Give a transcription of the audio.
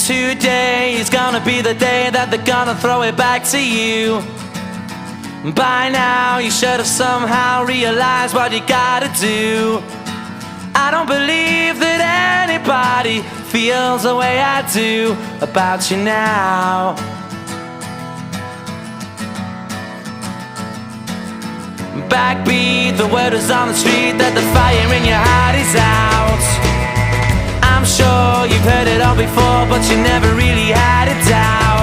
Today is gonna be the day that they're gonna throw it back to you. By now you should have somehow realized what you gotta do. I don't believe that anybody feels the way I do about you now. Backbeat, the word is on the street that the fire in your heart is out. I'm sure you've heard it all before, but you never really had a doubt.